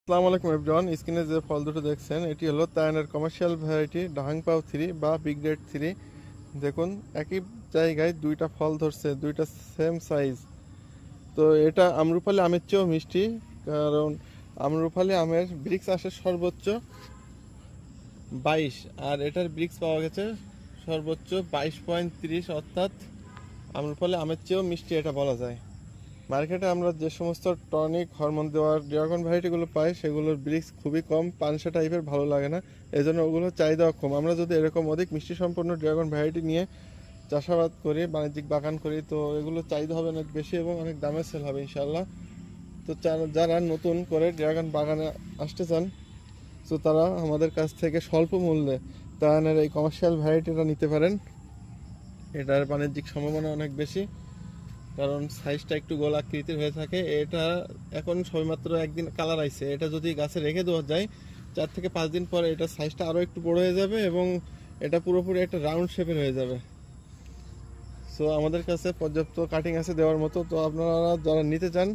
আসসালামু আলাইকুম এভরিওয়ান। স্ক্রিনে যে ফল দুটো দেখছেন এটি হলো তায়ানের কমার্শিয়াল ভ্যারাইটি ডাহাংপাও 3 বা বিগ রেড 3। দেখুন একই জায়গায় দুইটা ফল ধরছে, দুইটা সেম সাইজ। তো এটা আম্রপালি আমের চেয়েও মিষ্টি, কারণ আম্রপালি আমের ব্রিক্স আসে সর্বোচ্চ 22, আর এটার ব্রিক্স পাওয়া গেছে সর্বোচ্চ 22.30, অর্থাৎ আম্রপালি আমের চেয়েও মিষ্টি এটা বলা যায়। মার্কেটে আমরা যে সমস্ত টনিক হরমোন দেওয়ার ড্রাগন ভ্যারাইটিগুলো পাই সেগুলোর ব্রিক্স খুবই কম, পানসা টাইপের, ভালো লাগে না, এই জন্য ওগুলো চাহিদা কম। আমরা যদি এরকম অধিক মিষ্টি সম্পন্ন ড্রাগন ভ্যারাইটি নিয়ে চাষাবাদ করি, বাণিজ্যিক বাগান করি, তো এগুলো চাহিদা হবে অনেক বেশি এবং অনেক দামে সেল হবে ইনশাল্লাহ। তো যারা নতুন করে ড্রাগন বাগানে আসতে চান, তো তারা আমাদের কাছ থেকে স্বল্প মূল্যে তায়ানের এই কমার্শিয়াল ভ্যারাইটিটা নিতে পারেন। এটার বাণিজ্যিক সম্ভাবনা অনেক বেশি, কারণ সাইজটা একটু গোলাকৃতির হয়ে থাকে। এটা এখন সবেমাত্র একদিন কালার আইছে, এটা যদি গাছে রেখে দেওয়া যায় 4 থেকে 5 দিন পরে এটা সাইজটা আরও একটু বড় হয়ে যাবে এবং এটা পুরোপুরি একটা রাউন্ড শেপের হয়ে যাবে। সো আমাদের কাছে পর্যাপ্ত কাটিং আছে দেওয়ার মতো। তো আপনারা যারা নিতে চান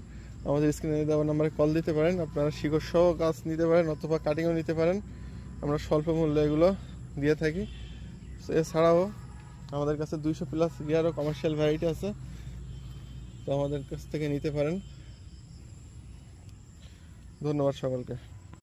আমাদের স্ক্রিনে দেওয়া নাম্বারে কল দিতে পারেন। আপনারা শিকড় সহ গাছ নিতে পারেন অথবা কাটিংও নিতে পারেন, আমরা স্বল্প মূল্যে এগুলো দিয়ে থাকি। এছাড়াও আমাদের কাছে 200+ ইয়ারও কমার্শিয়াল ভ্যারাইটি আছে, তো আমাদের কাছ থেকে নিতে পারেন। ধন্যবাদ সকলকে।